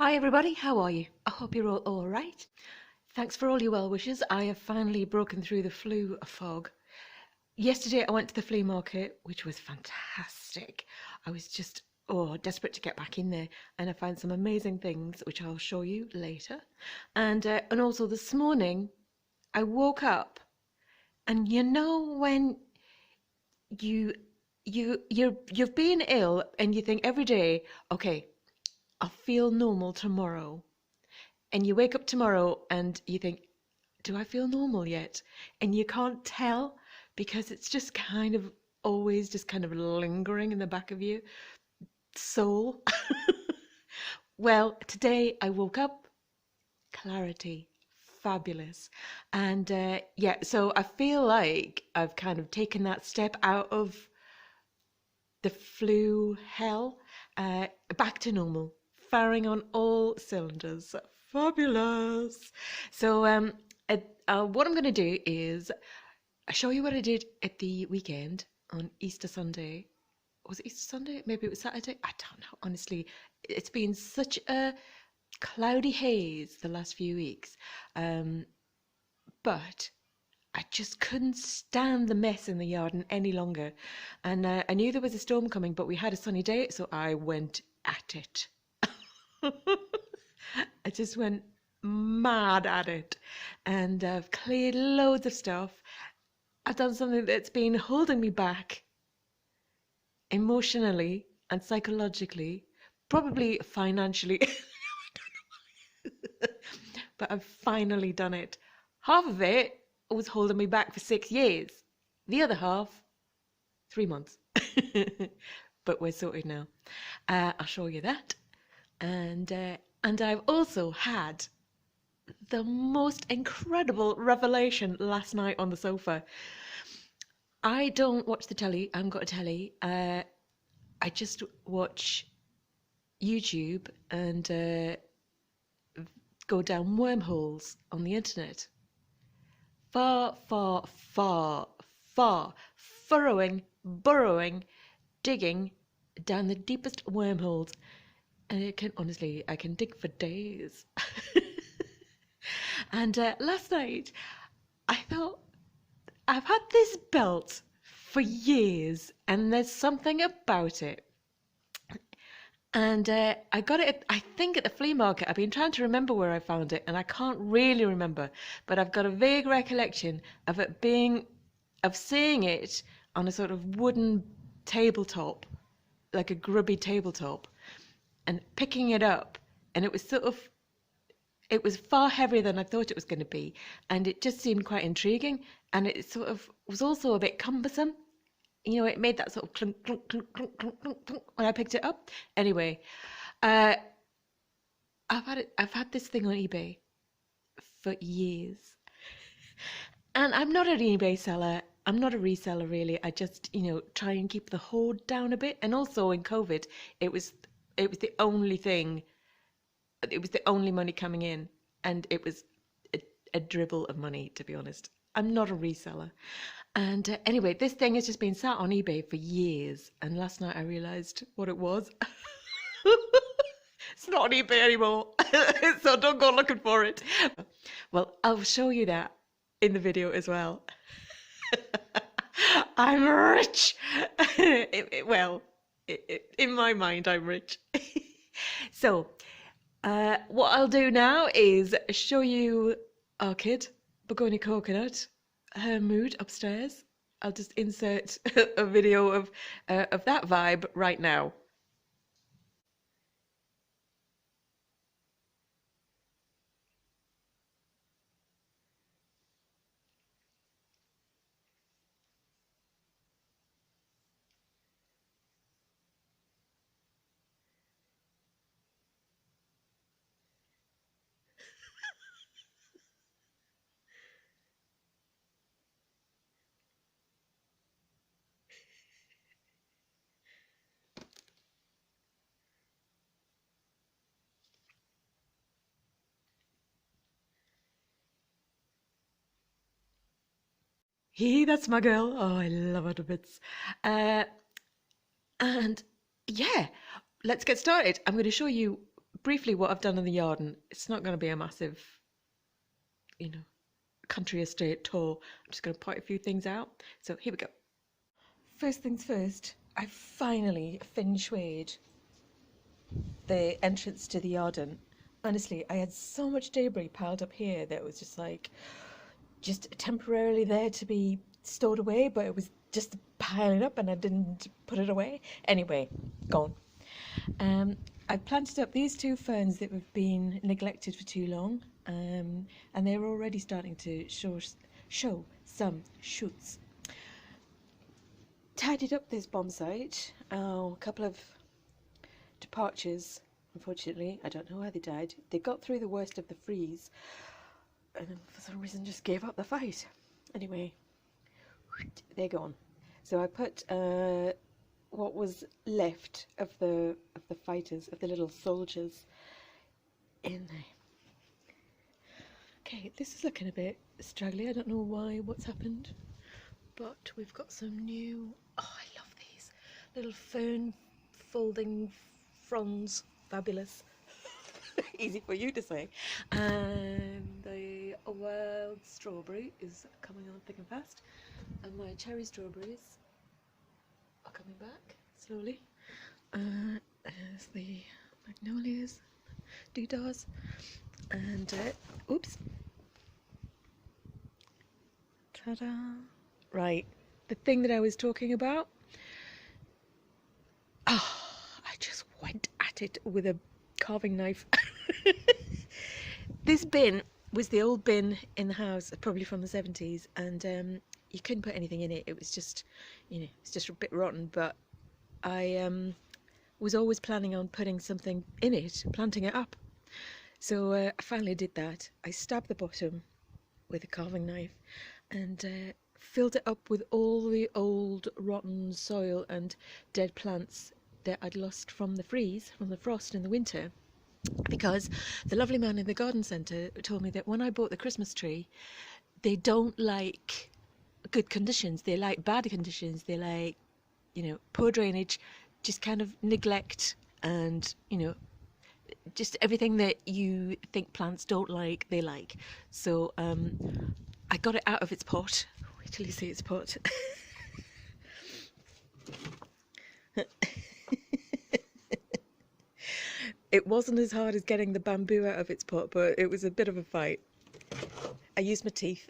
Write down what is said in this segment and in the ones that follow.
Hi everybody, how are you? I hope you're all right. Thanks for all your well wishes. I have finally broken through the flu fog. Yesterday I went to the flea market, which was fantastic. I was just desperate to get back in there, and I found some amazing things which I'll show you later. And also this morning I woke up, and you know when you've been ill and you think every day, okay, I'll feel normal tomorrow. And you wake up tomorrow and you think, do I feel normal yet? And you can't tell because it's just kind of always just kind of lingering in the back of your soul. Well, today I woke up, clarity, fabulous. And yeah, so I feel like I've kind of taken that step out of the flu hell, back to normal, firing on all cylinders. Fabulous. So what I'm going to do is show you what I did at the weekend on Easter Sunday. Was it Easter Sunday? Maybe it was Saturday. I don't know. Honestly, it's been such a cloudy haze the last few weeks. But I just couldn't stand the mess in the garden any longer. And I knew there was a storm coming, but we had a sunny day, so I went at it. I just went mad at it. And I've cleared loads of stuff. I've done something that's been holding me back emotionally and psychologically, probably financially. But I've finally done it. Half of it was holding me back for 6 years. The other half, 3 months. But we're sorted now. I'll show you that. And I've also had the most incredible revelation last night on the sofa. I don't watch the telly. I haven't got a telly. I just watch YouTube and go down wormholes on the internet. Far, far, far, far, furrowing, burrowing, digging down the deepest wormholes. And I can dig for days. And last night, I thought, I've had this belt for years, and there's something about it. And I got it, I think, at the flea market. I've been trying to remember where I found it, and I can't really remember. But I've got a vague recollection of seeing it on a sort of wooden tabletop, like a grubby tabletop, and picking it up. And it was far heavier than I thought it was going to be. And it just seemed quite intriguing. And it sort of was also a bit cumbersome. You know, it made that sort of clunk, clunk, clunk, clunk, clunk, clunk, clunk when I picked it up. Anyway, I've had this thing on eBay for years. And I'm not an eBay seller. I'm not a reseller, really. I just, try and keep the hoard down a bit. And also in COVID, it was the only thing. It was the only money coming in, and it was a dribble of money, to be honest. I'm not a reseller. And anyway, this thing has just been sat on eBay for years, and last night I realised what it was. It's not on eBay anymore, so don't go looking for it. Well, I'll show you that in the video as well. I'm rich. In my mind, I'm rich. So, what I'll do now is show you our kid, Begonia Coconut, her mood upstairs. I'll just insert a video of that vibe right now. That's my girl. Oh, I love her to bits. And yeah, let's get started. I'm going to show you briefly what I've done in the yarden. It's not going to be a massive, you know, country estate tour. I'm just going to point a few things out. So here we go. First things first, I finally feng shuied the entrance to the yarden. Honestly, I had so much debris piled up here that it was just like, just temporarily there to be stored away, but it was just piling up and I didn't put it away. Anyway, gone. I planted up these 2 ferns that have been neglected for too long, and they're already starting to show some shoots. Tidied up this bomb site. A couple of departures, unfortunately. I don't know why they died. They got through the worst of the freeze and then for some reason just gave up the fight. Anyway, they're gone. So I put what was left of the fighters, of the little soldiers, in there. Okay, this is looking a bit straggly. I don't know why, what's happened, but we've got some new. Oh, I love these little fern folding fronds. Fabulous. Easy for you to say. And the wild strawberry is coming on thick and fast, and my cherry strawberries are coming back slowly. There's the magnolias, deodars, and oops, ta-da! Right, the thing that I was talking about. Oh, I just went at it with a carving knife. This bin was the old bin in the house, probably from the 70s, and you couldn't put anything in it. It was just, it's just a bit rotten, but I was always planning on putting something in it, planting it up. So I finally did that. I stabbed the bottom with a carving knife and filled it up with all the old rotten soil and dead plants that I'd lost from the freeze, from the frost in the winter. Because the lovely man in the garden centre told me that when I bought the Christmas tree, they don't like good conditions. They like bad conditions. They like, poor drainage, just kind of neglect, and, just everything that you think plants don't like, they like. So I got it out of its pot. Wait till you see its pot. It wasn't as hard as getting the bamboo out of its pot, but it was a bit of a fight. I used my teeth.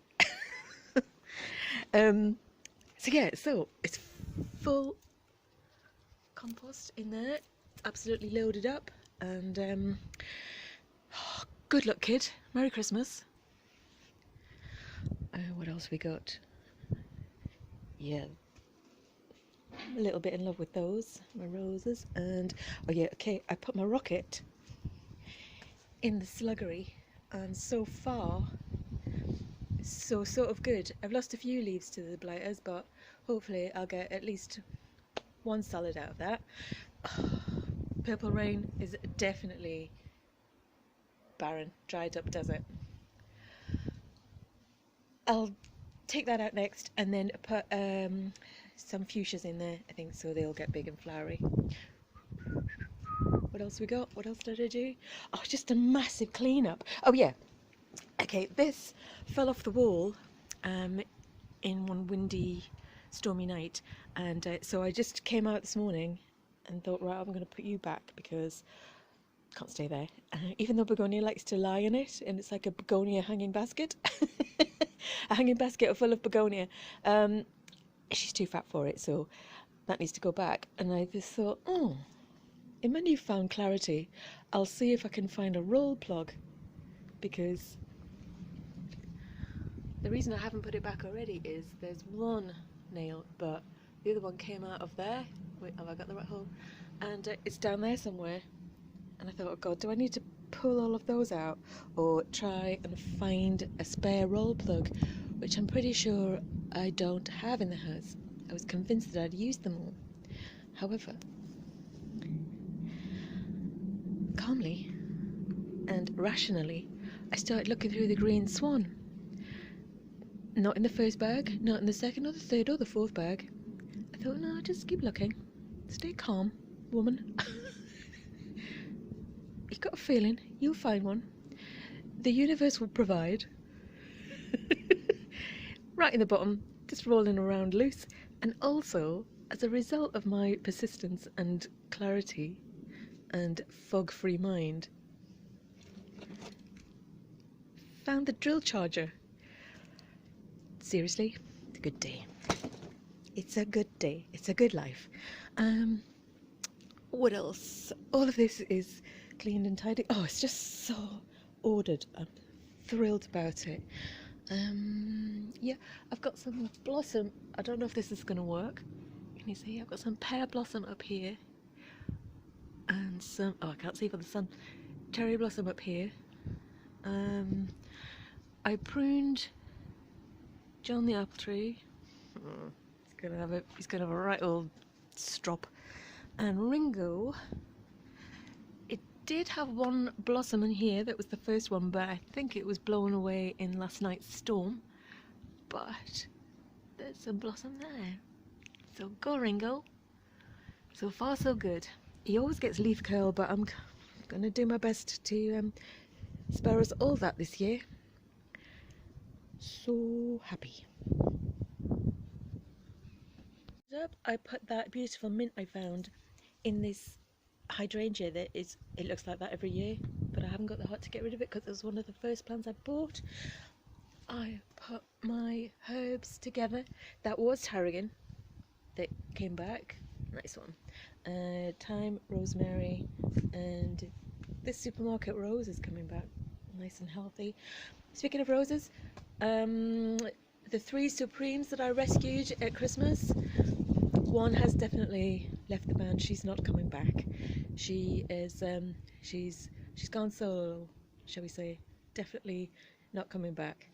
So it's full compost in there. It's absolutely loaded up, and good luck, kid. Merry Christmas. What else we got? Yeah, I'm a little bit in love with those, my roses, and I put my rocket in the sluggery, and so far so sort of good. I've lost a few leaves to the blighters, but hopefully I'll get at least one salad out of that. Purple rain is definitely barren, dried up desert. I'll take that out next and then put some fuchsias in there, I think, so they'll get big and flowery. What else we got? What else did I do? Oh, just a massive cleanup. Oh yeah. Okay, this fell off the wall in one windy, stormy night, and so I just came out this morning and thought, right, I'm going to put you back because I can't stay there. Even though Begonia likes to lie in it, and it's like a begonia hanging basket, a hanging basket full of begonia. She's too fat for it, so that needs to go back. And I just thought, in my newfound clarity, I'll see if I can find a roll plug, because the reason I haven't put it back already is there's one nail, but the other one came out of there. Wait, have I got the right hole? And it's down there somewhere. And I thought, oh God, do I need to pull all of those out or try and find a spare roll plug, which I'm pretty sure I don't have in the house. I was convinced that I'd used them all. However, calmly and rationally, I started looking through the green swan. Not in the first bag, not in the second or the third or the fourth bag. I thought, no, just keep looking. Stay calm, woman. you've got a feeling you'll find one. The universe will provide. Right in the bottom, just rolling around loose. And also, as a result of my persistence and clarity and fog-free mind, found the drill charger. Seriously, it's a good day. It's a good day. It's a good life. What else? All of this is cleaned and tidy. Oh, it's just so ordered. I'm thrilled about it. Yeah, I've got some blossom. I don't know if this is going to work. Can you see? I've got some pear blossom up here. And some, oh, I can't see for the sun. Cherry blossom up here. I pruned John the apple tree. He's gonna have a right old strop. And Ringo, it did have one blossom in here. That was the first one, but I think it was blown away in last night's storm. But there's some blossom there. So go, Ringo. So far, so good. He always gets leaf curl, but I'm gonna do my best to spare us all that this year. So happy. I put that beautiful mint I found in this hydrangea that is, it looks like that every year, but I haven't got the heart to get rid of it because it was one of the first plants I bought. I put my herbs together. That was tarragon that came back. Nice one. Thyme, rosemary, and this supermarket rose is coming back nice and healthy. Speaking of roses, the 3 Supremes that I rescued at Christmas, one has definitely left the band. She's not coming back. She is she's gone solo, shall we say. Definitely not coming back.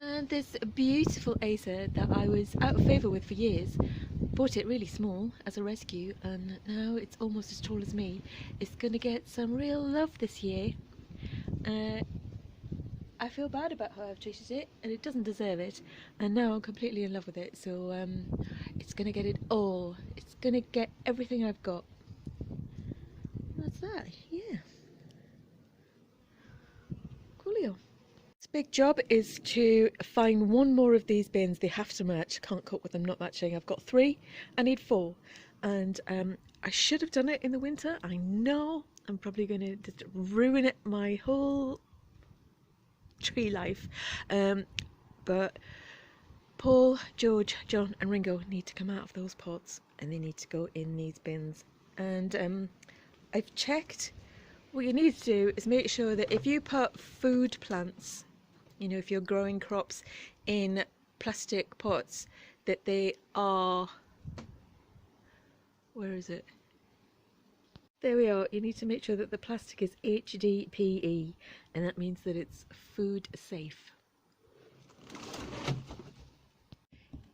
And this beautiful Acer that I was out of favour with for years, bought it really small as a rescue, and now it's almost as tall as me. It's going to get some real love this year. I feel bad about how I've treated it, and it doesn't deserve it, and now I'm completely in love with it, so it's going to get it all. It's going to get everything I've got. That's that, yeah. Coolio. This big job is to find one more of these bins. They have to match. Can't cope with them not matching. I've got 3, I need 4, and I should have done it in the winter. I know I'm probably going to just ruin it, my whole tree life, but Paul, George, John and Ringo need to come out of those pots and they need to go in these bins. And I've checked. What you need to do is make sure that if you put food plants, you know, if you're growing crops in plastic pots, that they are, where is it? There we are. You need to make sure that the plastic is HDPE, and that means that it's food safe.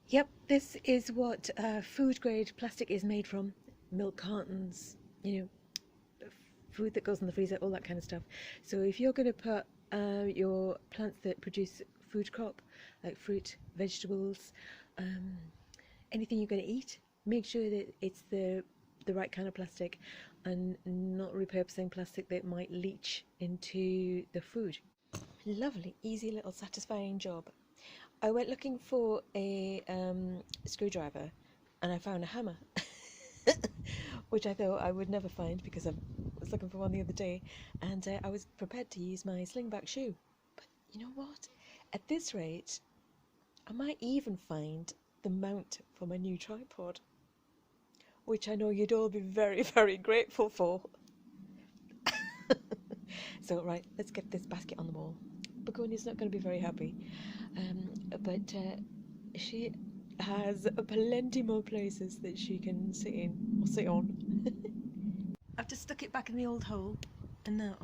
Yep, this is what food grade plastic is made from. Milk cartons, you know, food that goes in the freezer, all that kind of stuff. So if you're going to put your plants that produce food crop, like fruit, vegetables, anything you're going to eat, make sure that it's the right kind of plastic and not repurposing plastic that might leach into the food. Lovely, easy little satisfying job. I went looking for a screwdriver and I found a hammer, which I thought I would never find because I was looking for one the other day, and I was prepared to use my slingback shoe. But you know what? At this rate, I might even find the mount for my new tripod, which I know you'd all be very, very grateful for. So, right, let's get this basket on the wall. Begonia's not going to be very happy, but she has plenty more places that she can sit in, or sit on. I've just stuck it back in the old hole, and now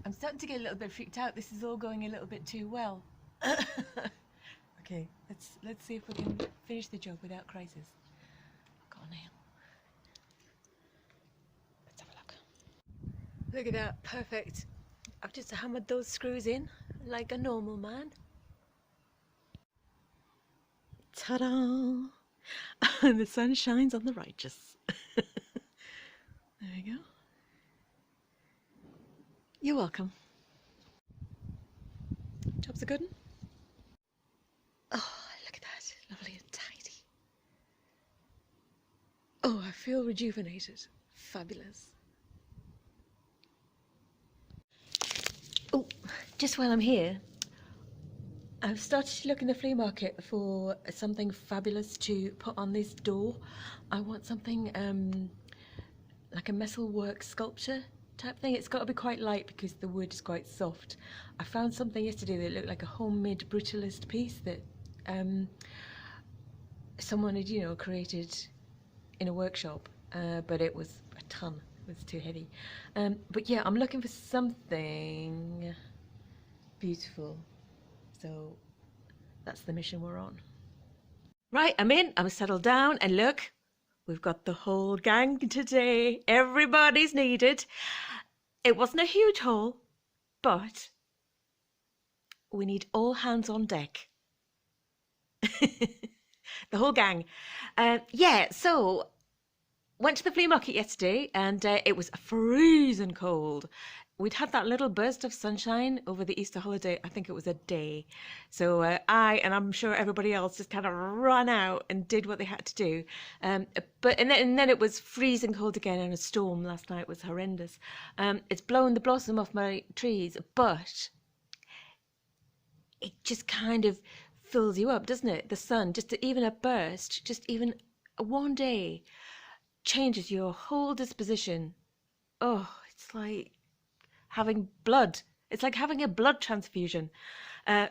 I'm starting to get a little bit freaked out. This is all going a little bit too well. Okay, let's see if we can finish the job without crisis. I've got a nail. Let's have a look. Look at that, perfect. I've just hammered those screws in like a normal man. Ta-da! And the sun shines on the righteous. There we go. You're welcome. Job's a good one. Oh, look at that. Lovely and tidy. Oh, I feel rejuvenated. Fabulous. Oh, just while I'm here, I've started to look in the flea market for something fabulous to put on this door. I want something like a metalwork sculpture type thing. It's got to be quite light because the wood is quite soft. I found something yesterday that looked like a homemade brutalist piece that someone had, you know, created in a workshop, but it was a ton. It was too heavy. But yeah, I'm looking for something beautiful. So that's the mission we're on. Right, I'm in. I'm settled down, and look, we've got the whole gang today. Everybody's needed. It wasn't a huge haul, but we need all hands on deck. The whole gang. Yeah, so went to the flea market yesterday, and it was freezing cold. We'd had that little burst of sunshine over the Easter holiday. I think it was a day. So and I'm sure everybody else, just kind of ran out and did what they had to do. But then it was freezing cold again, and a storm last night was horrendous. It's blowing the blossom off my trees, but it just kind of fills you up, doesn't it? The sun, just even a burst, just even one day changes your whole disposition. Oh, it's like having blood. It's like having a blood transfusion.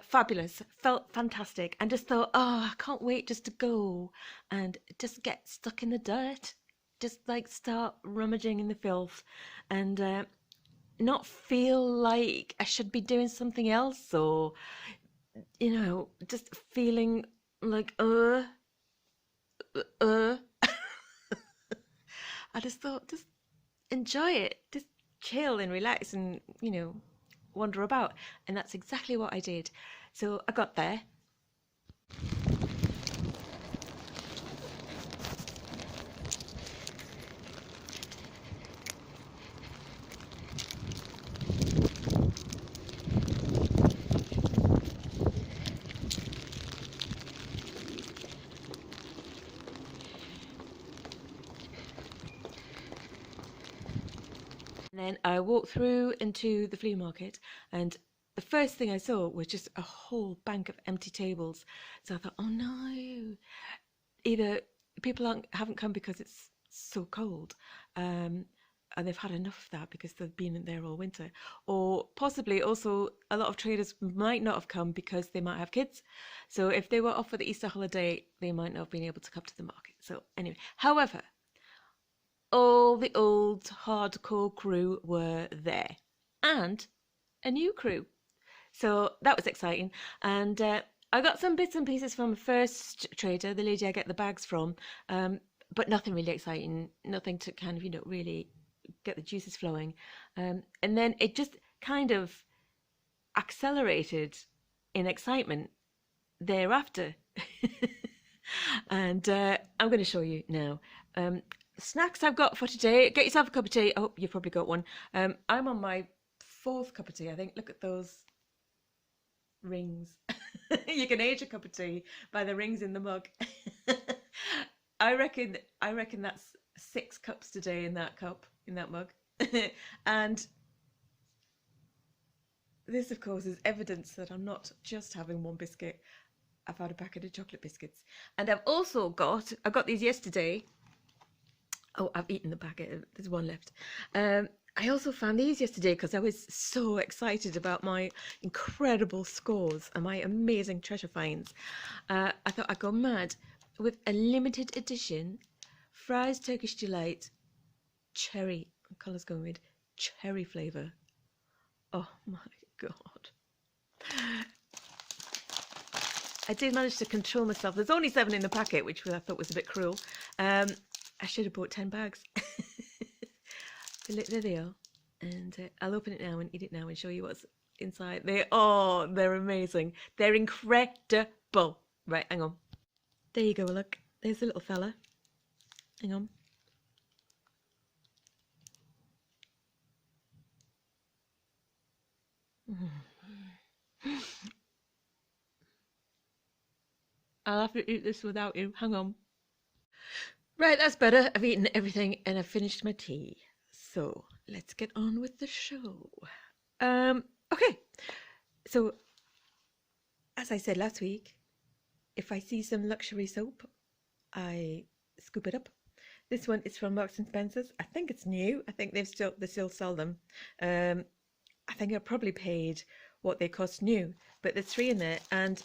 Fabulous. Felt fantastic. And just thought, oh, I can't wait just to go and just get stuck in the dirt. Just like start rummaging in the filth and not feel like I should be doing something else, or, you know, just feeling like, I just thought, just enjoy it. Just chill and relax and, you know, wander about. And that's exactly what I did. So I got there. And then I walked through into the flea market, and the first thing I saw was just a whole bank of empty tables. So I thought, oh no, either people haven't come because it's so cold, and they've had enough of that because they've been there all winter, or possibly also a lot of traders might not have come because they might have kids. So if they were off for the Easter holiday, they might not have been able to come to the market. So anyway, however, all the old hardcore crew were there, and a new crew. So that was exciting. And I got some bits and pieces from the first trader, the lady I get the bags from, but nothing really exciting, nothing to kind of, you know, really get the juices flowing. And then it just kind of accelerated in excitement thereafter. And I'm going to show you now. Snacks I've got for today. Get yourself a cup of tea. I hope you've probably got one. I'm on my 4th cup of tea, I think. Look at those rings. You can age a cup of tea by the rings in the mug. I reckon that's 6 cups today in that cup, in that mug. And this, of course, is evidence that I'm not just having one biscuit. I've had a packet of chocolate biscuits. And I've also I got these yesterday. Oh, I've eaten the packet. There's one left. I also found these yesterday because I was so excited about my incredible scores and my amazing treasure finds. I thought I'd go mad with a limited edition Fry's Turkish Delight cherry. What colour's going with? Cherry flavour. Oh my God. I did manage to control myself. There's only 7 in the packet, which I thought was a bit cruel. I should have bought 10 bags. There they are. And I'll open it now and eat it now and show you what's inside. They're amazing. They're incredible. Right, hang on. There you go, look. There's the little fella. Hang on. I'll have to eat this without you. Hang on. Right, that's better. I've eaten everything and I've finished my tea. So let's get on with the show. Okay. So, as I said last week, if I see some luxury soap, I scoop it up. This one is from Marks and Spencer's. I think it's new. I think they still sell them. I think I probably paid what they cost new, but there's 3 in there, and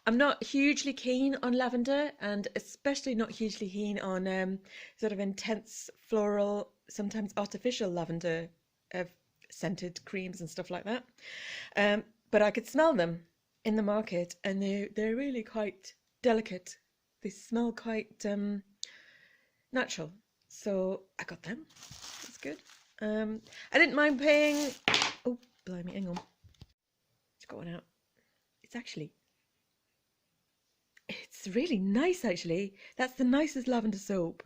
I'm not hugely keen on lavender, and especially not hugely keen on sort of intense floral, sometimes artificial lavender scented creams and stuff like that. But I could smell them in the market, and they're really quite delicate. They smell quite natural, so I got them. That's good. I didn't mind paying. Oh, blimey, hang on. It's got one out. It's really nice, actually. That's the nicest lavender soap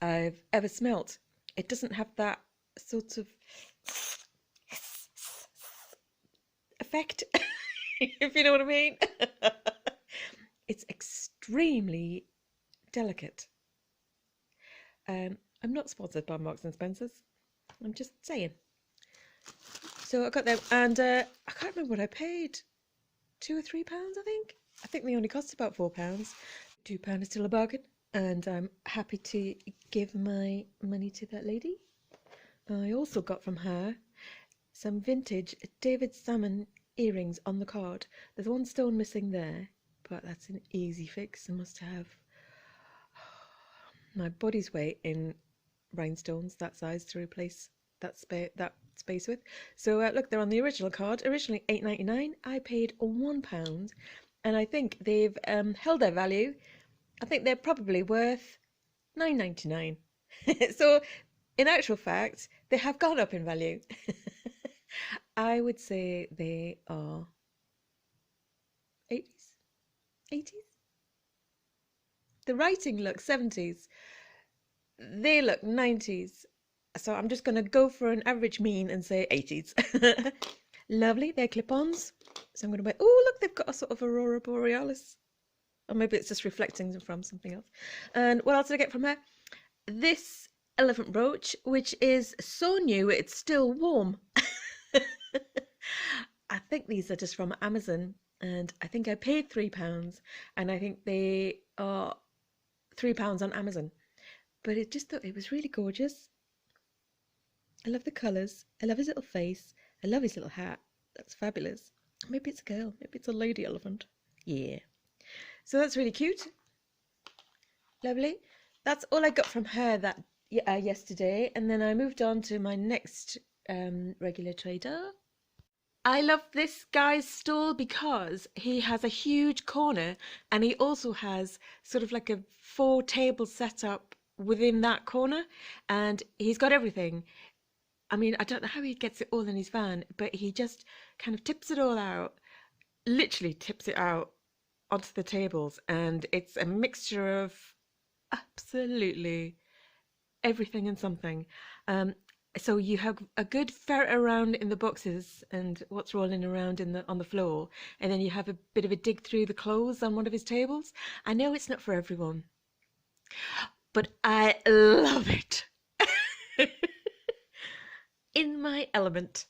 I've ever smelt. It doesn't have that sort of effect, if you know what I mean. It's extremely delicate. I'm not sponsored by Marks and Spencer's. I'm just saying. So I got them, and I can't remember what I paid. £2 or £3, I think. I think they only cost about £4. £2 is still a bargain, and I'm happy to give my money to that lady. I also got from her some vintage David Salmon earrings on the card. There's 1 stone missing there, but that's an easy fix. I must have my body's weight in rhinestones that size to replace that space with. So look, they're on the original card. Originally £8.99. I paid £1, and I think they've held their value. I think they're probably worth £9.99. So in actual fact, they have gone up in value. I would say they are 80s. The writing looks 70s. They look 90s. So I'm just going to go for an average mean and say 80s. Lovely, they're clip-ons. So I'm going to buy... Oh, look, they've got a sort of aurora borealis. Or maybe it's just reflecting from something else. And what else did I get from her? This elephant brooch, which is so new, it's still warm. I think these are just from Amazon. And I think I paid £3. And I think they are £3 on Amazon. But it just thought it was really gorgeous. I love the colours. I love his little face. I love his little hat. That's fabulous. Maybe it's a girl. Maybe it's a lady elephant. Yeah. So that's really cute. Lovely. That's all I got from her that yesterday. And then I moved on to my next regular trader. I love this guy's stall because he has a huge corner, and he also has sort of like a 4 table set up within that corner, and he's got everything. I mean, I don't know how he gets it all in his van, but he just kind of tips it all out, literally tips it out onto the tables, and it's a mixture of absolutely everything and something. So you have a good ferret around in the boxes and what's rolling around on the floor, and then you have a bit of a dig through the clothes on one of his tables. I know it's not for everyone, but I love it. In my element.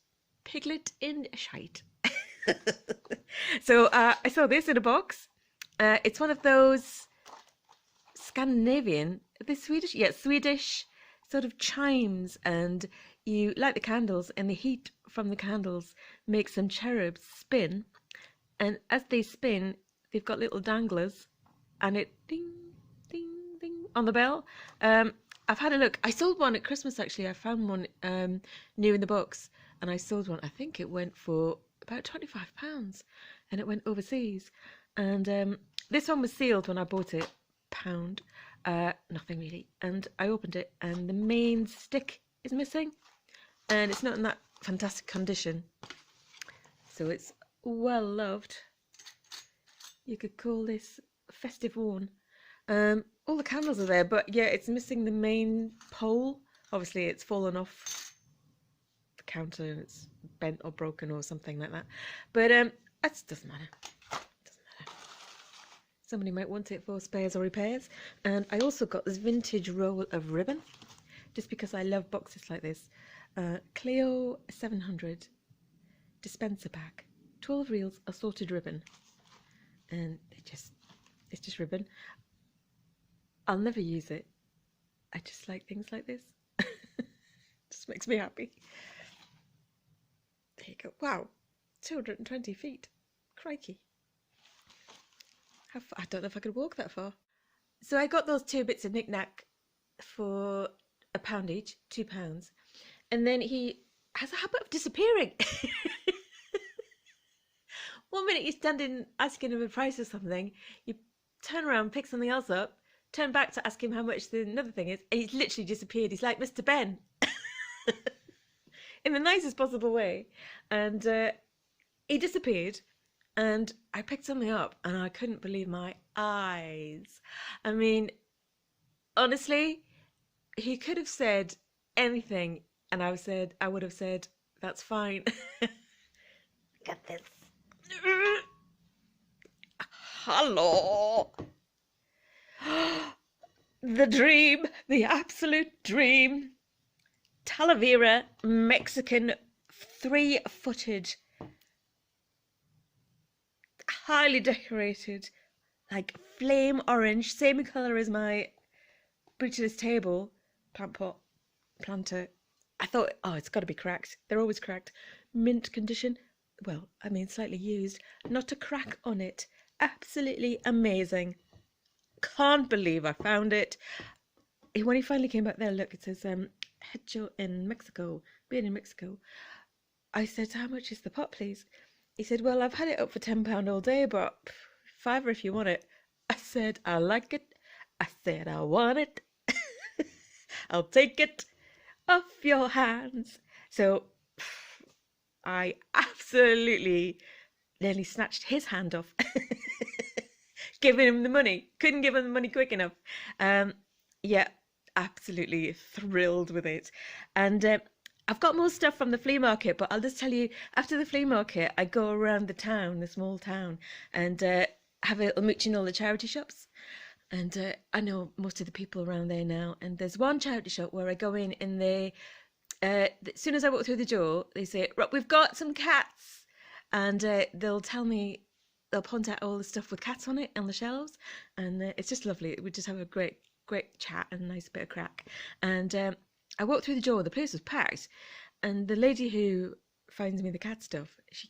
Piglet in shite. So I saw this in a box. It's one of those Scandinavian, Swedish sort of chimes, and you light the candles, and the heat from the candles makes some cherubs spin, and as they spin, they've got little danglers, and it ding, ding, ding on the bell. I've had a look. I sold one at Christmas, actually. I found one new in the box, and I sold one. I think it went for about £25, and it went overseas. And this one was sealed when I bought it. £1. Nothing really. And I opened it, and the main stick is missing, and it's not in that fantastic condition. So it's well loved. You could call this festive worn. All the candles are there, but yeah, it's missing the main pole. Obviously, it's fallen off the counter and it's bent or broken or something like that. But that doesn't matter. Doesn't matter. Somebody might want it for spares or repairs. And I also got this vintage roll of ribbon, just because I love boxes like this. Clio 700 dispenser pack, 12 reels assorted ribbon, and it's just ribbon. I'll never use it. I just like things like this. Just makes me happy. There you go. Wow, 220 feet. Crikey. I don't know if I could walk that far. So I got those 2 bits of knick-knack for £1 each, £2. And then he has a habit of disappearing. One minute you're standing asking him a price or something, you turn around, pick something else up, turn back to ask him how much the another thing is, and he's literally disappeared. He's like Mr. Ben. In the nicest possible way. And he disappeared, and I picked something up, and I couldn't believe my eyes. I mean, honestly, he could have said anything, and I would have said, that's fine. Look at this. Hello. The dream, the absolute dream. Talavera Mexican 3-footed, highly decorated, like flame orange, same colour as my bridgeless table plant pot planter. I thought, oh, it's got to be cracked. They're always cracked. Mint condition. Well, I mean, slightly used. Not a crack on it. Absolutely amazing. Can't believe I found it. When he finally came back there, look, it says hecho in Mexico, made in Mexico. I said, how much is the pot, please? He said, well, I've had it up for £10 all day, but £5 if you want it. I said, I like it. I said, I want it. I'll take it off your hands. So I absolutely nearly snatched his hand off, giving him the money. Couldn't give him the money quick enough. Yeah, absolutely thrilled with it. And I've got more stuff from the flea market, but I'll just tell you, after the flea market, I go around the town, the small town, and have a little mooch in all the charity shops. And I know most of the people around there now. And there's one charity shop where I go in, and they, as soon as I walk through the door, they say, right, we've got some cats. And they'll point out all the stuff with cats on it on the shelves. And it's just lovely. We just have a great chat and a nice bit of crack. And I walked through the door, the place was packed, and the lady who finds me the cat stuff, she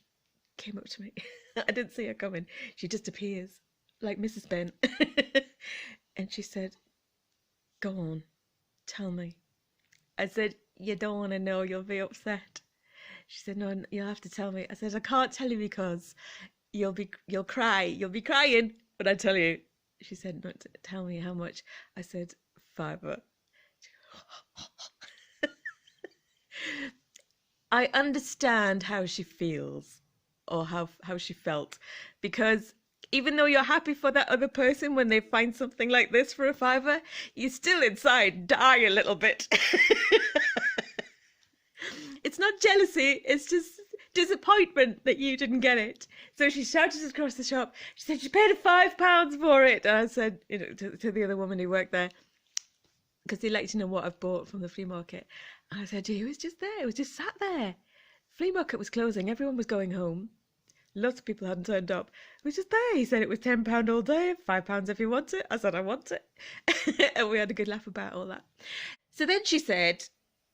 came up to me. I didn't see her coming. She just appears like Mrs. Ben. And she said, go on, tell me. I said, you don't want to know, you'll be upset. She said, no, you'll have to tell me. I said, I can't tell you because you'll cry. You'll be crying when I tell you. She said, no, tell me how much. I said, £5. I understand how she feels, or how she felt, because even though you're happy for that other person when they find something like this for £5, you still inside die a little bit. It's not jealousy, it's just disappointment that you didn't get it. So she shouted across the shop. She said, she paid £5 for it. And I said, to the other woman who worked there, because they like to know what I've bought from the flea market. And I said, it was just there. It was just sat there. Flea market was closing. Everyone was going home. Lots of people hadn't turned up. It was just there. He said it was £10 all day, £5 if you want it. I said, I want it. And we had a good laugh about all that. So then she said,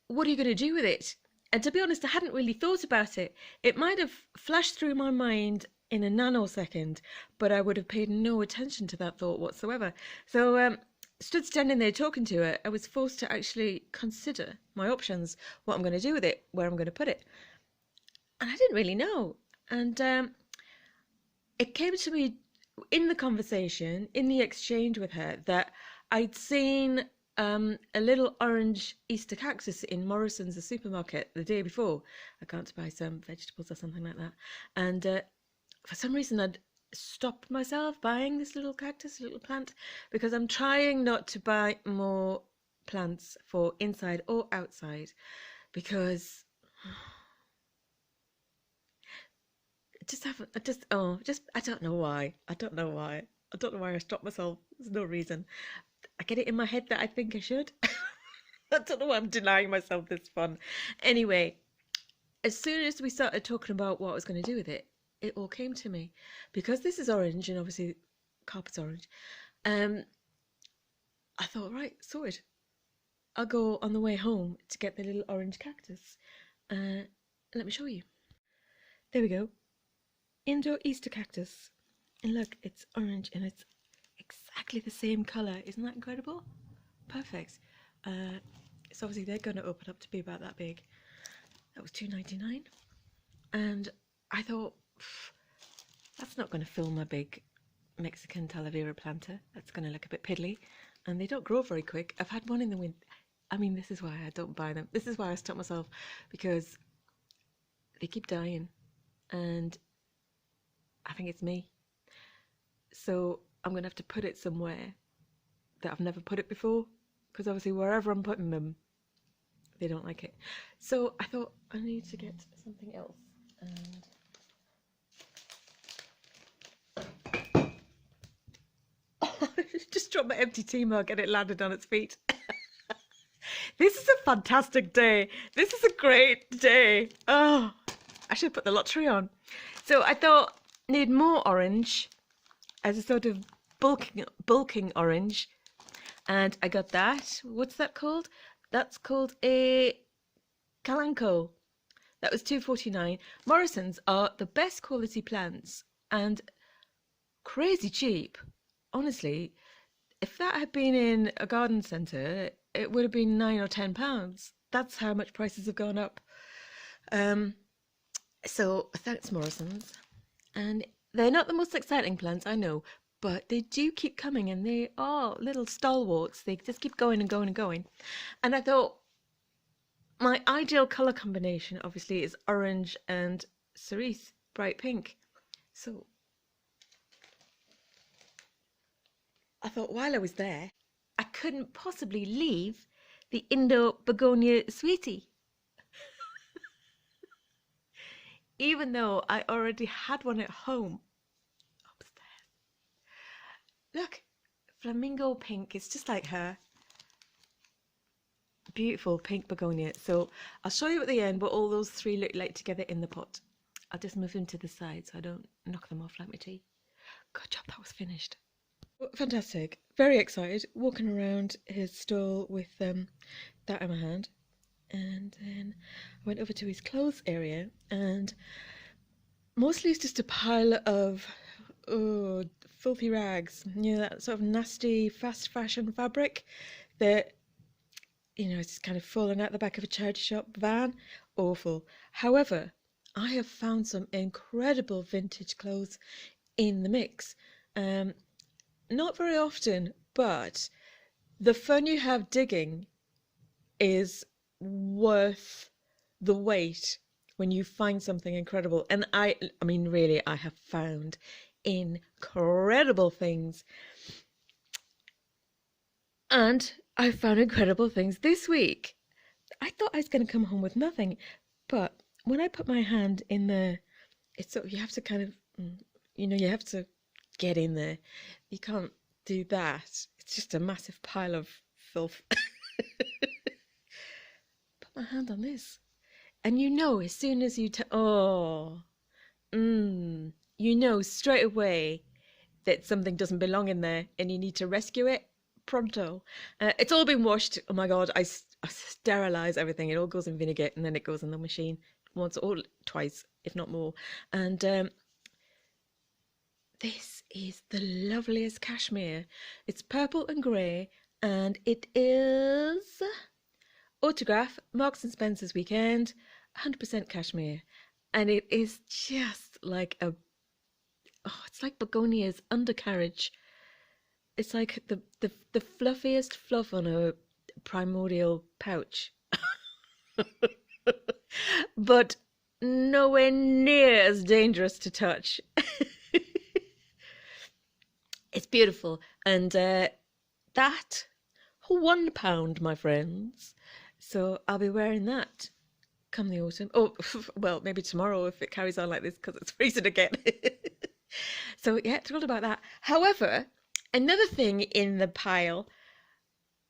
what are you going to do with it? And to be honest, I hadn't really thought about it. It might have flashed through my mind in a nanosecond, but I would have paid no attention to that thought whatsoever. So stood standing there talking to her, I was forced to actually consider my options, what I'm going to do with it, where I'm going to put it. And I didn't really know. And it came to me in the conversation, in the exchange with her, that I'd seen a little orange Easter cactus in Morrison's, the supermarket, the day before. I gone to buy some vegetables or something like that. And for some reason, I'd stopped myself buying this little cactus, little plant, because I'm trying not to buy more plants for inside or outside, because I don't know why. I don't know why. I don't know why I stopped myself. There's no reason. I get it in my head that I think I should. I don't know why I'm denying myself this fun. Anyway, as soon as we started talking about what I was going to do with it, it all came to me. Because this is orange, and obviously carpet's orange, I thought, right, sorted. I'll go on the way home to get the little orange cactus. Let me show you. There we go. Indoor Easter cactus. And look, it's orange and it's exactly the same colour. Isn't that incredible? Perfect. So obviously they're going to open up to be about that big. That was $2.99. And I thought, that's not going to fill my big Mexican Talavera planter. That's going to look a bit piddly. And they don't grow very quick. I've had one in the winter. I mean, this is why I don't buy them. This is why I stop myself, because they keep dying. And I think it's me. So I'm going to have to put it somewhere that I've never put it before, because obviously wherever I'm putting them, they don't like it. So I thought I need to get something else. And I just dropped my empty tea mug and it landed on its feet. This is a fantastic day. This is a great day. Oh, I should put the lottery on. So I thought need more orange as a sort of bulking orange. And I got that. What's that called? That's called a Kalanko. That was $2.49. Morrison's are the best quality plants and crazy cheap. Honestly, if that had been in a garden centre, it would have been £9 or £10. That's how much prices have gone up. So thanks, Morrison's. And they're not the most exciting plants, I know, but they do keep coming, and they are little stalwarts. They just keep going and going and going. And I thought my ideal colour combination, obviously, is orange and cerise, bright pink. So I thought while I was there, I couldn't possibly leave the Indo Begonia Sweetie. Even though I already had one at home upstairs. Look, flamingo pink. It's just like her. Beautiful pink begonia. So I'll show you at the end what all those three look like together in the pot. I'll just move them to the side so I don't knock them off like my tea. Good job, that was finished. Fantastic. Very excited. Walking around his stall with that in my hand. And then I went over to his clothes area, and mostly it's just a pile of filthy rags. You know, that sort of nasty fast fashion fabric that, you know, it's kind of fallen out the back of a charity shop van. Awful. However, I have found some incredible vintage clothes in the mix. Not very often, but the fun you have digging is worth the wait when you find something incredible. And I mean, really, I have found incredible things. And I found incredible things this week. I thought I was going to come home with nothing, but when I put my hand in there, it's sort of, you have to kind of, you know, you have to get in there. You can't do that. It's just a massive pile of filth. My hand on this, and you know, as soon as you you know straight away that something doesn't belong in there and you need to rescue it pronto. It's all been washed. Oh my god, I sterilize everything. It all goes in vinegar and then it goes in the machine once or twice, if not more. And this is the loveliest cashmere. It's purple and grey, and it is autograph, Marks and Spencer's weekend, 100% cashmere. And it is just like it's like begonia's undercarriage. It's like the fluffiest fluff on a primordial pouch. But nowhere near as dangerous to touch. It's beautiful. And that £1, my friends. So I'll be wearing that come the autumn. Oh, well, maybe tomorrow if it carries on like this because it's freezing again. So yeah, thrilled about that. However, another thing in the pile,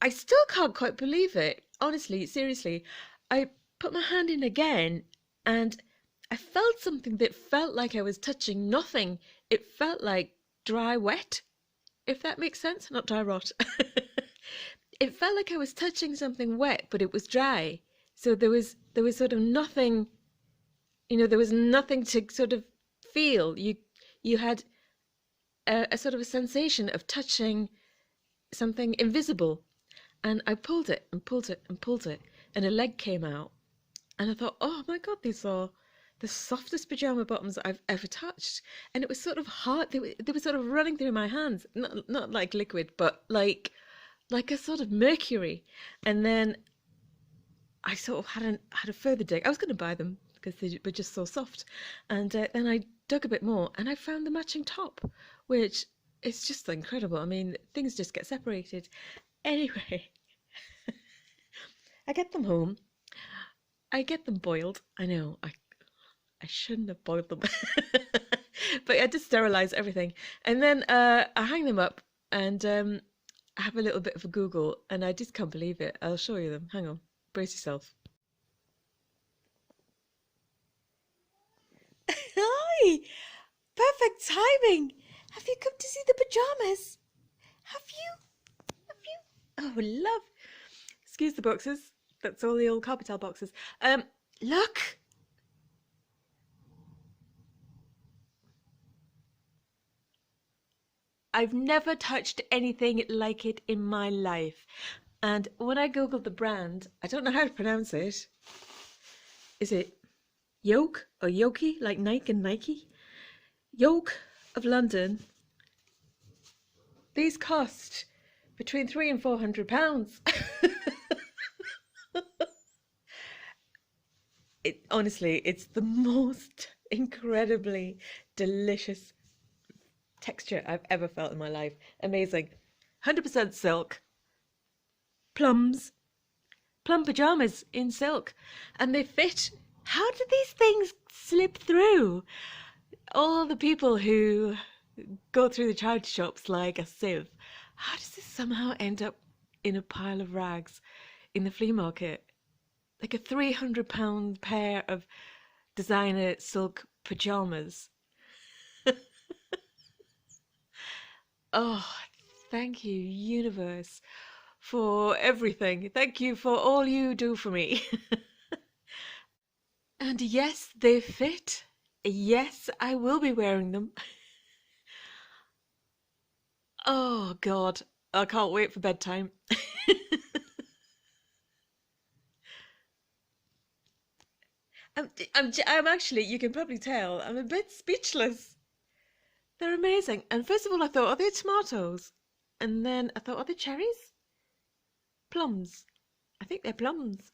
I still can't quite believe it. Honestly, seriously, I put my hand in again and I felt something that felt like I was touching nothing. It felt like dry wet, if that makes sense. Not dry rot. It felt like I was touching something wet, but it was dry. So there was sort of nothing, there was nothing to sort of feel. You had a sort of a sensation of touching something invisible. And I pulled it and pulled it and pulled it, and a leg came out. And I thought, oh my God, these are the softest pajama bottoms I've ever touched. And it was sort of hard. They were sort of running through my hands, not like liquid, but like a sort of mercury. And then I sort of had a further dig. I was going to buy them because they were just so soft. And then I dug a bit more and I found the matching top, which is just incredible. I mean, things just get separated. Anyway, I get them home. I get them boiled. I know, I shouldn't have boiled them. But I just sterilise everything. And then I hang them up and I have a little bit of a Google and I just can't believe it. I'll show you them. Hang on. Brace yourself. Hi! Perfect timing! Have you come to see the pajamas? Have you? Oh, love. Excuse the boxes. That's all the old Carpetel boxes. Look! I've never touched anything like it in my life. And when I googled the brand, I don't know how to pronounce it. Is it Yoke or Yoki, like Nike and Nike? Yoke of London. These cost between £300 and £400. Honestly, it's the most incredibly delicious texture I've ever felt in my life. Amazing. 100% silk. Plum pajamas in silk. And they fit. How do these things slip through? All the people who go through the charity shops like a sieve. How does this somehow end up in a pile of rags in the flea market? Like a £300 pair of designer silk pajamas. Oh, thank you, universe, for everything. Thank you for all you do for me. And yes, they fit. Yes, I will be wearing them. Oh, God, I can't wait for bedtime. I'm actually, you can probably tell, I'm a bit speechless. They're amazing. And first of all, I thought, are they tomatoes? And then I thought, are they cherries? Plums. I think they're plums.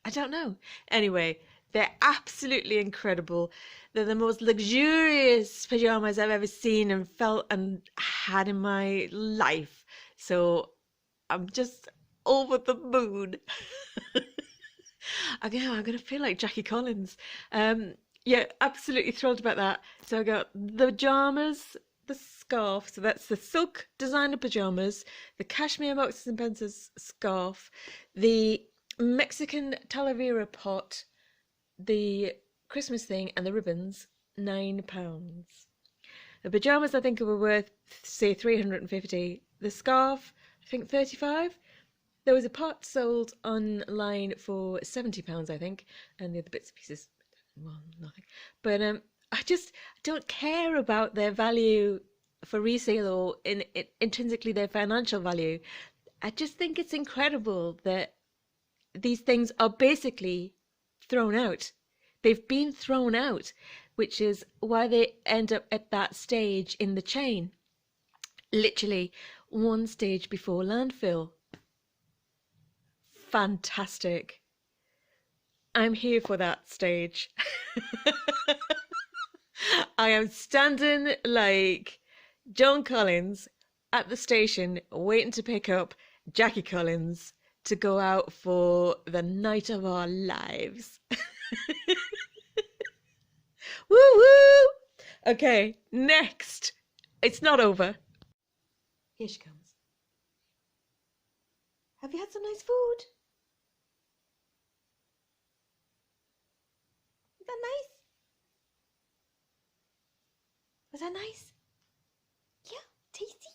I don't know. Anyway, they're absolutely incredible. They're the most luxurious pajamas I've ever seen and felt and had in my life. So I'm just over the moon. I'm going to feel like Jackie Collins. Yeah, absolutely thrilled about that. So I got the pajamas, the scarf. So that's the silk designer pajamas, the cashmere Marks and Spencer's scarf, the Mexican Talavera pot, the Christmas thing, and the ribbons. £9. The pajamas I think were worth, say, 350. The scarf, I think 35. There was a pot sold online for £70, I think, and the other bits and pieces, well, nothing. But I just don't care about their value for resale or intrinsically their financial value. I just think it's incredible that these things are basically thrown out. They've been thrown out, which is why they end up at that stage in the chain. Literally one stage before landfill. Fantastic. I'm here for that stage. I am standing like Joan Collins at the station waiting to pick up Jackie Collins to go out for the night of our lives. Woo woo! Okay, next. It's not over. Here she comes. Have you had some nice food? Is that nice? Was that nice? Yeah, tasty.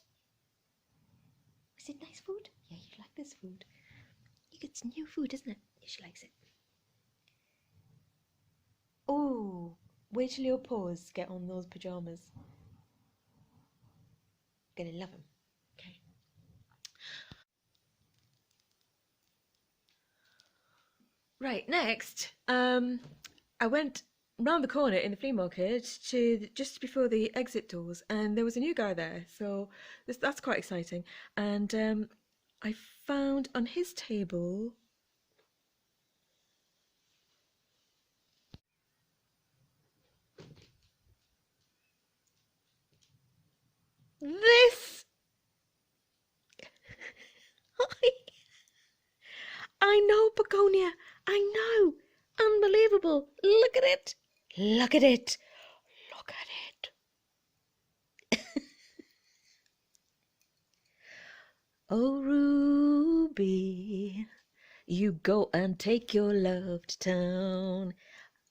Was it nice food? Yeah, you like this food. You get some new food, isn't it? Yeah, she likes it. Oh, wait till your paws get on those pajamas. You're gonna love them. Okay. Right, next, I went round the corner in the flea market to just before the exit doors, and there was a new guy there, so that's quite exciting. And I found on his table this. I know, Begonia. I know. Unbelievable. Look at it. Look at it. Look at it. Oh, Ruby, you go and take your love to town.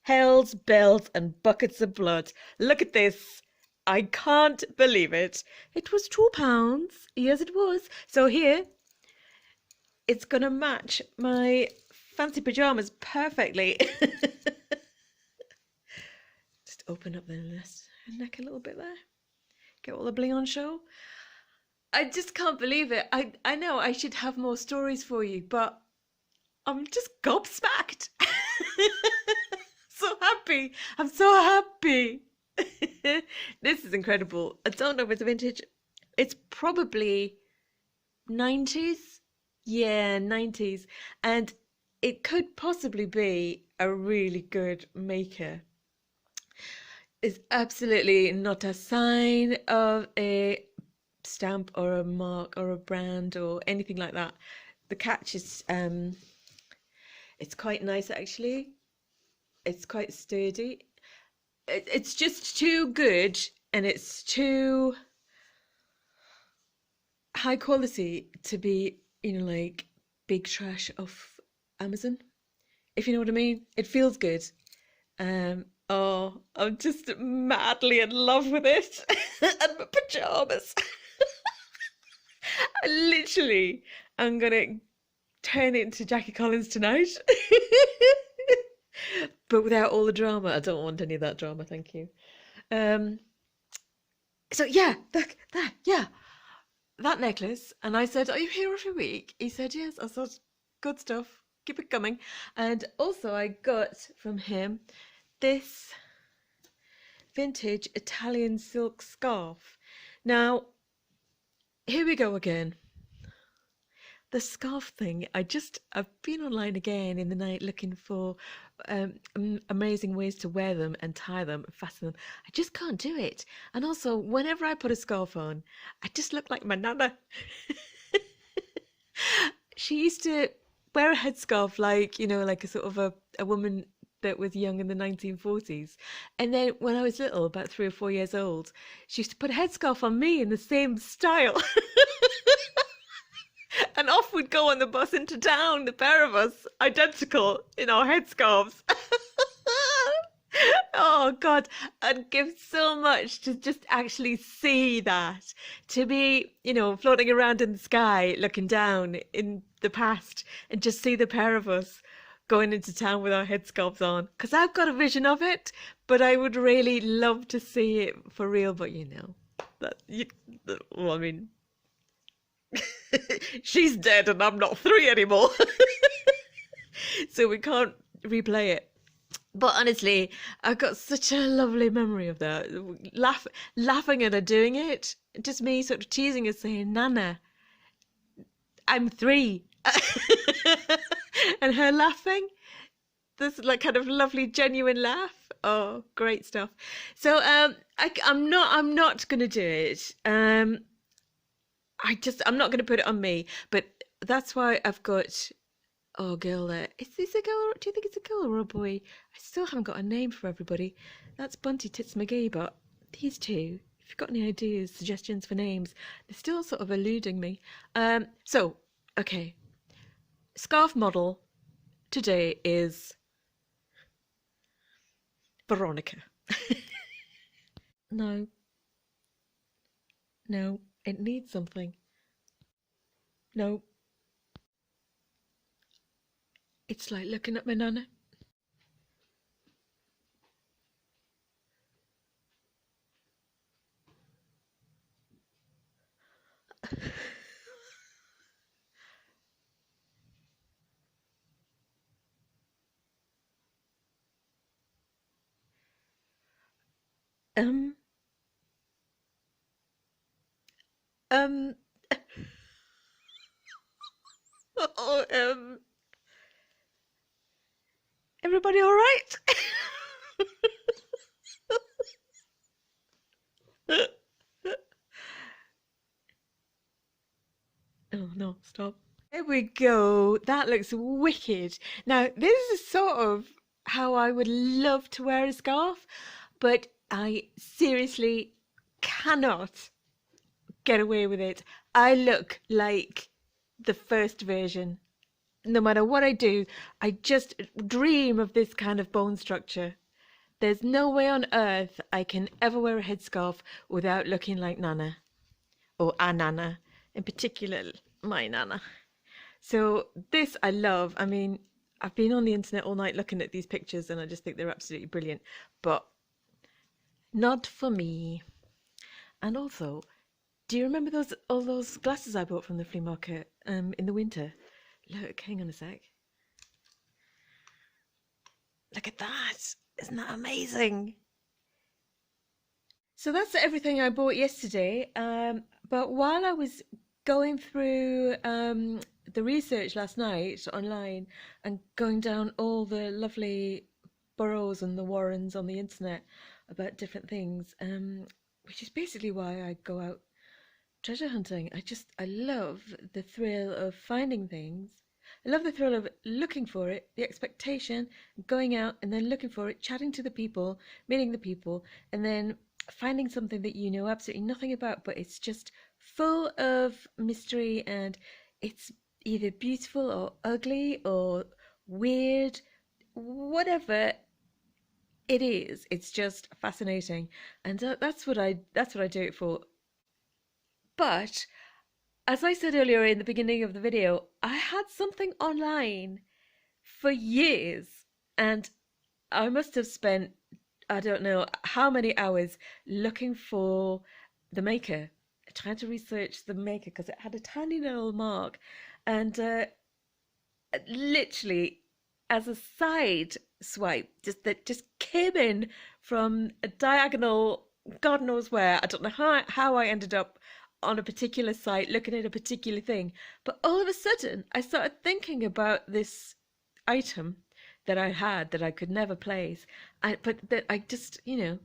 Hells, bells, and buckets of blood. Look at this. I can't believe it. It was £2. Yes, it was. So here, it's going to match my fancy pajamas perfectly. Just open up the neck a little bit there. Get all the bling on show. I just can't believe it. I know I should have more stories for you, but I'm just gobsmacked. So happy. I'm so happy. This is incredible. I don't know if it's vintage. It's probably 90s. Yeah, 90s. And it could possibly be a really good maker. It's absolutely not a sign of a stamp or a mark or a brand or anything like that. The catch is it's quite nice actually. It's quite sturdy. It's just too good, and it's too high quality to be, like big trash off Amazon, if you know what I mean. It feels good. Oh, I'm just madly in love with it. And my pajamas. I literally am gonna turn it into Jackie Collins tonight. But without all the drama. I don't want any of that drama, thank you. So yeah, that necklace. And I said, are you here every week? He said, yes. I thought, good stuff. Keep it coming. And also I got from him this vintage Italian silk scarf. Now, here we go again. The scarf thing, I've been online again in the night looking for amazing ways to wear them and tie them and fasten them. I just can't do it. And also, whenever I put a scarf on, I just look like my nana. She used to wear a headscarf like a sort of a woman that was young in the 1940s. And then when I was little, about 3 or 4 years old, she used to put a headscarf on me in the same style. And off we'd go on the bus into town, the pair of us, identical in our headscarves. Oh, God, I'd give so much to just actually see that. To be, floating around in the sky, looking down in the past and just see the pair of us going into town with our headscarves on. Because I've got a vision of it, but I would really love to see it for real. But, well, I mean... She's dead and I'm not 3 anymore. So we can't replay it. But honestly, I've got such a lovely memory of that. Laughing at her doing it. Just me sort of teasing her, saying, Nana, I'm 3. And her laughing. this like kind of lovely genuine laugh. Oh, great stuff. So I'm not gonna do it. I'm not gonna put it on me, but that's why I've got, oh, girl there. Is this a girl? Do you think it's a girl or a boy? I still haven't got a name for everybody. That's Bunty Tits McGee, but these two, if you've got any ideas, suggestions for names, they're still sort of eluding me. So, okay. Scarf model today is Veronica. No, no, it needs something. No, it's like looking at my nana. Um, um, oh, everybody all right? Oh no, stop. There we go. That looks wicked. Now, this is sort of how I would love to wear a scarf, but I seriously cannot get away with it. I look like the first version. No matter what I do, I just dream of this kind of bone structure. There's no way on earth I can ever wear a headscarf without looking like Nana, or a Nana, in particular, my Nana. So this I love. I mean, I've been on the internet all night looking at these pictures and I just think they're absolutely brilliant, but not for me. And also, do you remember all those glasses I bought from the flea market in the winter? Look, hang on a sec. Look at that. Isn't that amazing? So that's everything I bought yesterday. But while I was going through the research last night online and going down all the lovely boroughs and the warrens on the internet about different things, which is basically why I go out treasure hunting. I love the thrill of finding things. I love the thrill of looking for it, the expectation, going out and then looking for it, chatting to the people, meeting the people, and then finding something that you know absolutely nothing about, but it's just full of mystery and it's either beautiful or ugly or weird, whatever it is. It's just fascinating, and that's what I do it for. But as I said earlier in the beginning of the video, I had something online for years and I must have spent, I don't know how many hours looking for the maker, trying to research the maker because it had a tiny little mark. And literally, as a side swipe, that just came in from a diagonal, God knows where. I don't know how I ended up on a particular site looking at a particular thing, but all of a sudden I started thinking about this item that I had that I could never place, but that I just, I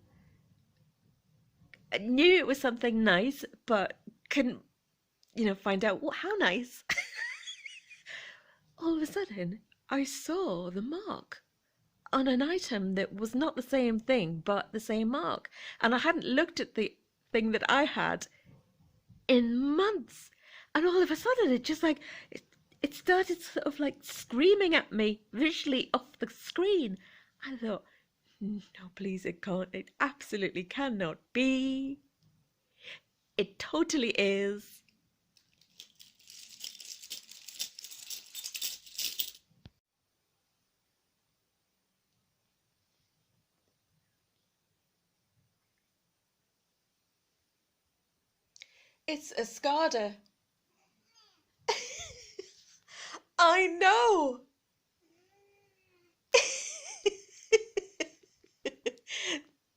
knew it was something nice, but couldn't, find out how nice. All of a sudden, I saw the mark on an item that was not the same thing, but the same mark. And I hadn't looked at the thing that I had in months. And all of a sudden, it just like, it started sort of like screaming at me visually off the screen. I thought, no, please, it can't. It absolutely cannot be. It totally is. It's a SCADA. I know.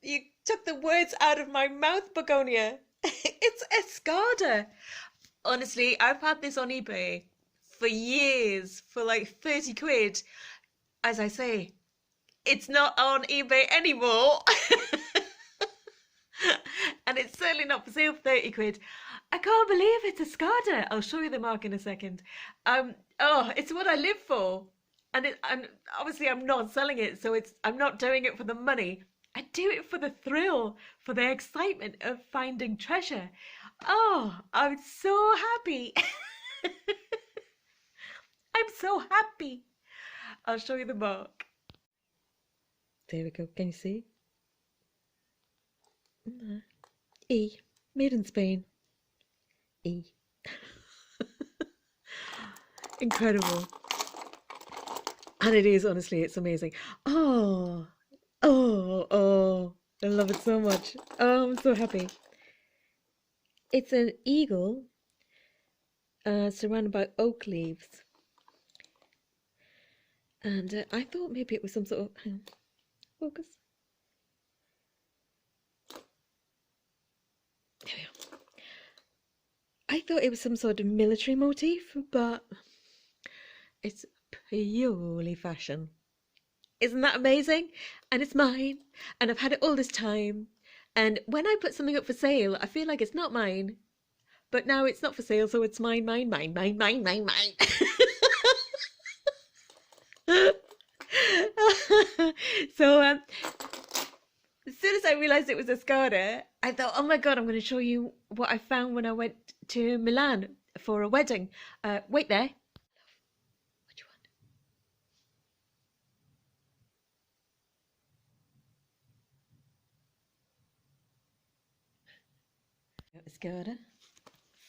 You took the words out of my mouth, Begonia. It's a SCADA. Honestly, I've had this on eBay for years for like 30 quid. As I say, It's not on eBay anymore. And it's certainly not for sale for 30 quid. I can't believe it's a Skada. I'll show you the mark in a second. Oh, it's what I live for. And obviously I'm not selling it, so I'm not doing it for the money. I do it for the thrill, for the excitement of finding treasure. Oh, I'm so happy. I'm so happy. I'll show you the mark. There we go. Can you see? E. Made in Spain. E. Incredible. And it is, honestly, it's amazing. Oh, oh, I love it so much. Oh, I'm so happy. It's an eagle surrounded by oak leaves. And I thought maybe it was some sort of... Hang on, focus. There we go. I thought it was some sort of military motif, but it's purely fashion. Isn't that amazing? And it's mine, and I've had it all this time. And when I put something up for sale, I feel like it's not mine. But now it's not for sale, so it's mine, mine, mine, mine, mine, mine, mine. So as soon as I realised it was a Skada, I thought, oh my God, I'm going to show you what I found when I went to Milan for a wedding. Wait there. What do you want? A Skada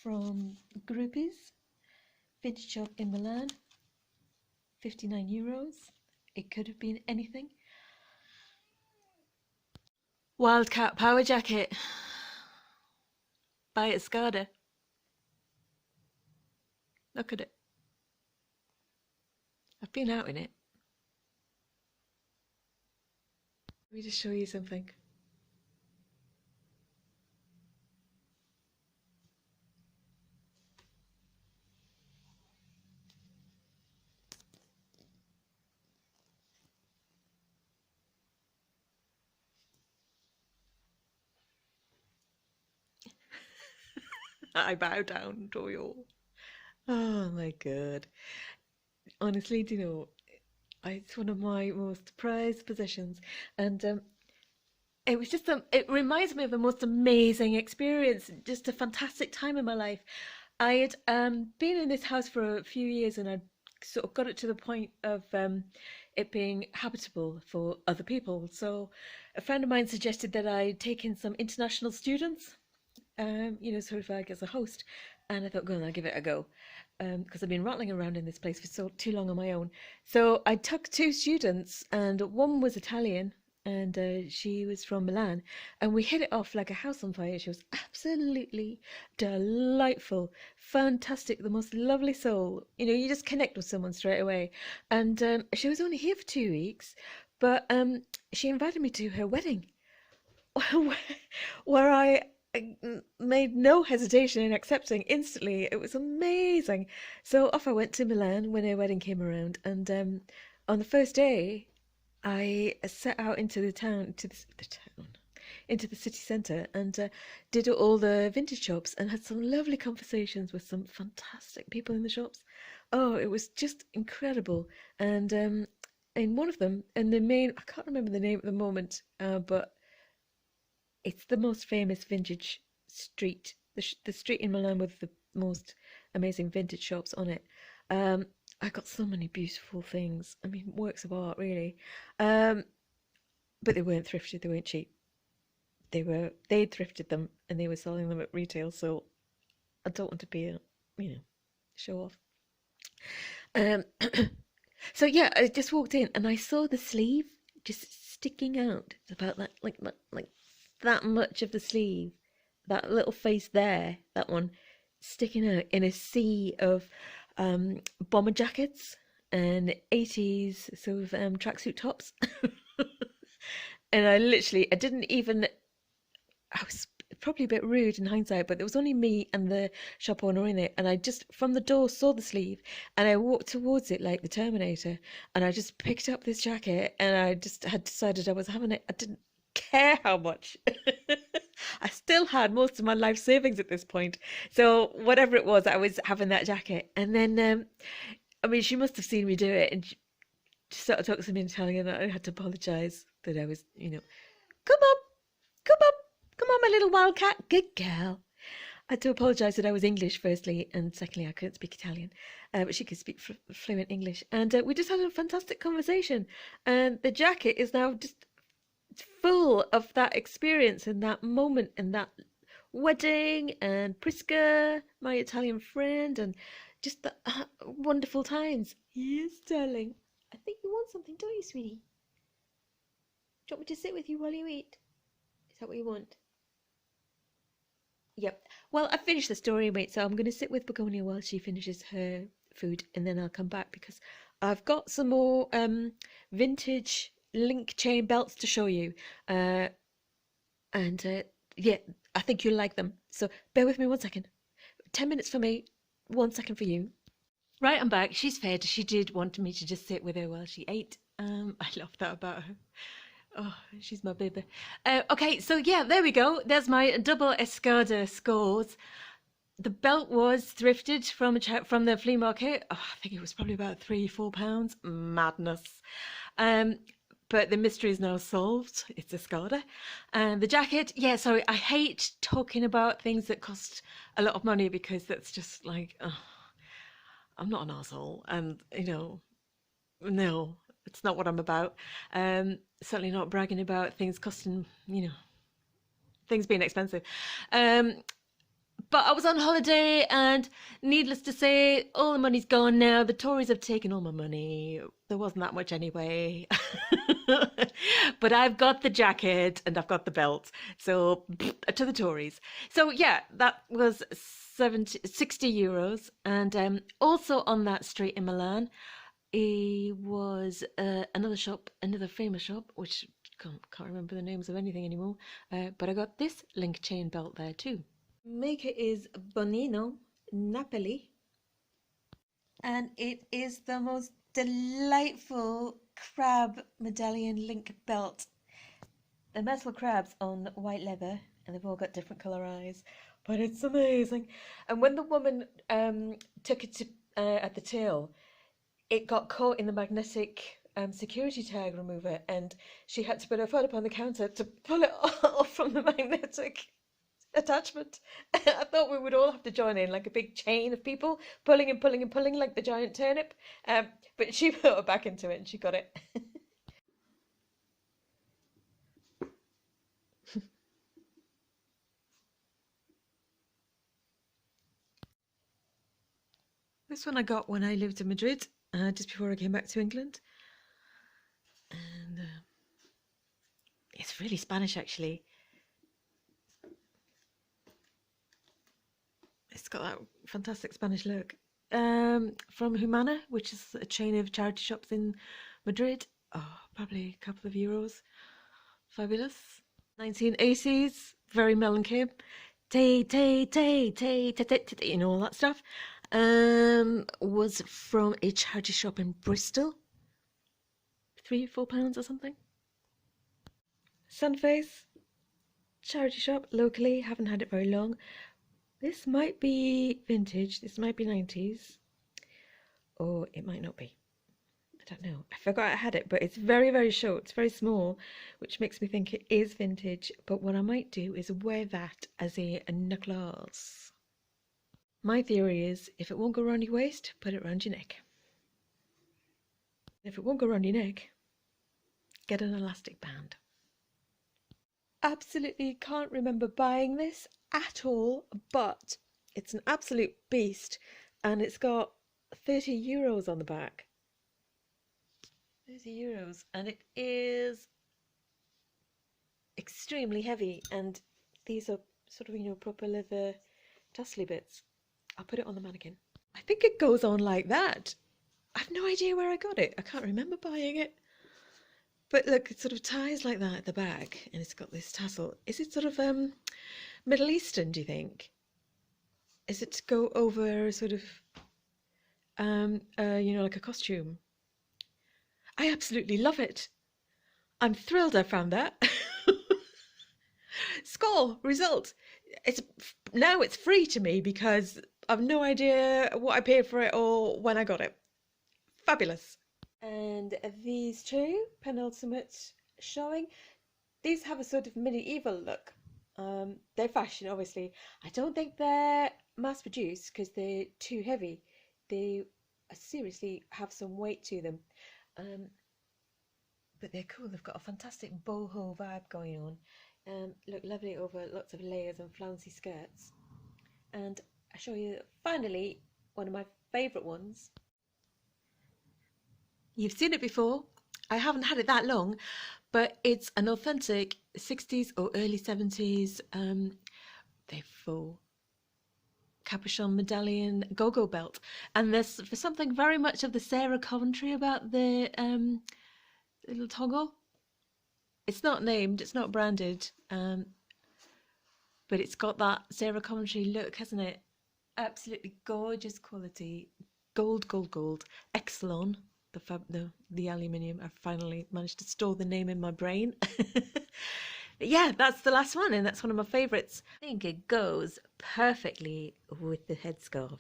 from Groupies, vintage shop in Milan, €59. It could have been anything. Wildcat power jacket by a Skada. Look at it. I've been out in it. Let me just show you something. I bow down to you. Oh my God. Honestly, do you know, it's one of my most prized possessions. And it was just, it reminds me of the most amazing experience, just a fantastic time in my life. I had been in this house for a few years and I'd sort of got it to the point of it being habitable for other people. So a friend of mine suggested that I take in some international students, sort of like as a host. And I thought, go on, I'll give it a go. Because I've been rattling around in this place for too long on my own. So I took two students, and one was Italian, and she was from Milan, and we hit it off like a house on fire. She was absolutely delightful, fantastic, the most lovely soul. You know, you just connect with someone straight away. And she was only here for 2 weeks, but she invited me to her wedding, where I made no hesitation in accepting instantly. It was amazing. So off I went to Milan when her wedding came around, and on the first day, I set out into the town, into the city centre, and did all the vintage shops and had some lovely conversations with some fantastic people in the shops. Oh, it was just incredible. And in one of them, and I can't remember the name at the moment, but it's the most famous vintage street, the street in Milan with the most amazing vintage shops on it. I got so many beautiful things. I mean, works of art, really. But they weren't thrifted, they weren't cheap. They'd thrifted them and they were selling them at retail, so I don't want to be a, show off. So yeah, I just walked in and I saw the sleeve just sticking out. It's about that, like that much of the sleeve, that little face there, that one sticking out in a sea of bomber jackets and 80s sort of tracksuit tops. And I was probably a bit rude in hindsight, but there was only me and the shop owner in it, and I just from the door saw the sleeve, and I walked towards it like the Terminator, and I just picked up this jacket, and I just had decided I was having it. I didn't care how much. I still had most of my life savings at this point, so whatever it was, I was having that jacket. And then, I mean, she must have seen me do it, and she sort of talked to me in Italian, and I had to apologise that I was, come on, come on, come on, my little wildcat, good girl. I had to apologise that I was English, firstly, and secondly, I couldn't speak Italian, but she could speak fluent English. And we just had a fantastic conversation. And the jacket is now just full of that experience and that moment and that wedding and Prisca, my Italian friend, and just the wonderful times. Yes, darling. I think you want something, don't you, sweetie? Do you want me to sit with you while you eat? Is that what you want? Yep. Well, I finished the story, mate, so I'm going to sit with Begonia while she finishes her food, and then I'll come back because I've got some more vintage link chain belts to show you. Yeah, I think you'll like them. So bear with me 1 second. 10 minutes for me, 1 second for you. Right, I'm back. She's fed. She did want me to just sit with her while she ate. I love that about her. Oh, she's my baby. Okay, so yeah, there we go. There's my double Escada scores. The belt was thrifted from the flea market. Oh, I think it was probably about £3-4. Madness. But the mystery is now solved. It's Escada. And the jacket, yeah, sorry, I hate talking about things that cost a lot of money because that's just like, I'm not an asshole, and no, it's not what I'm about. Certainly not bragging about things costing, things being expensive. But I was on holiday, and needless to say, all the money's gone now. The Tories have taken all my money. There wasn't that much anyway. But I've got the jacket and I've got the belt. So to the Tories. So yeah, that was 60 euros. And also on that street in Milan, it was another shop, another famous shop, which can't remember the names of anything anymore. But I got this link chain belt there too. Maker is Bonino, Napoli, and it is the most delightful crab medallion link belt. The metal crabs on white leather, and they've all got different colour eyes, but it's amazing. And when the woman took it to, at the till, it got caught in the magnetic security tag remover, and she had to put her foot up on the counter to pull it off from the magnetic attachment. I thought we would all have to join in like a big chain of people pulling and pulling and pulling like the giant turnip, but she put her back into it and she got it. This one I got when I lived in Madrid, just before I came back to England, and it's really Spanish actually. It's got that fantastic Spanish look. From Humana, which is a chain of charity shops in Madrid. Oh, probably a couple of euros. Fabulous. 1980s, very melancholy. Tay, tay, tay, tay, tay, tay, tay, you know, all that stuff. Was from a charity shop in Bristol. £3-4 or something. Sunface, charity shop locally, haven't had it very long. This might be vintage, this might be 90s, or it might not be. I don't know. I forgot I had it, but it's very, very short. It's very small, which makes me think it is vintage. But what I might do is wear that as a necklace. My theory is, if it won't go around your waist, put it around your neck. If it won't go around your neck, get an elastic band. Absolutely can't remember buying this at all, but it's an absolute beast, and it's got 30 euros on the back. 30 euros, and it is extremely heavy, and these are sort of, proper leather tassely bits. I'll put it on the mannequin. I think it goes on like that. I have no idea where I got it. I can't remember buying it. But look, it sort of ties like that at the back, and it's got this tassel. Is it sort of Middle Eastern, do you think? Is it to go over sort of, like a costume? I absolutely love it. I'm thrilled I found that. Score, result. It's now it's free to me because I've no idea what I paid for it or when I got it. Fabulous. And these two, penultimate showing, these have a sort of medieval look. They're fashion, obviously. I don't think they're mass produced because they're too heavy. They seriously have some weight to them. But they're cool. They've got a fantastic boho vibe going on. Look lovely over lots of layers and flouncy skirts. And I show you finally one of my favourite ones. You've seen it before. I haven't had it that long, but it's an authentic 60s or early 70s they're full capuchon medallion go-go belt, and there's something very much of the Sarah Coventry about the little toggle. It's not named, it's not branded, but it's got that Sarah Coventry look, hasn't it? Absolutely gorgeous quality. Gold, gold, gold. Exelon, the aluminium. I finally managed to store the name in my brain. Yeah, that's the last one, and that's one of my favourites. I think it goes perfectly with the headscarf.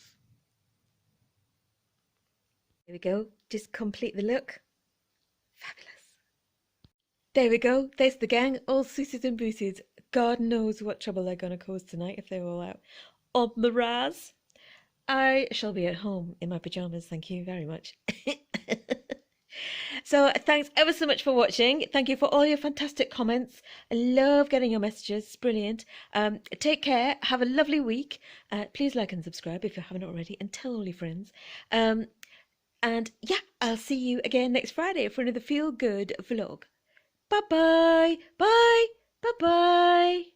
There we go. Just complete the look. Fabulous. There we go. There's the gang, all suited and booted. God knows what trouble they're going to cause tonight if they're all out on the Raz. I shall be at home in my pyjamas, thank you very much. So thanks ever so much for watching. Thank you for all your fantastic comments. I love getting your messages. It's brilliant. Take care. Have a lovely week. Please like and subscribe if you haven't already, and tell all your friends. And yeah, I'll see you again next Friday for another Feel Good vlog. Bye-bye. Bye. Bye-bye.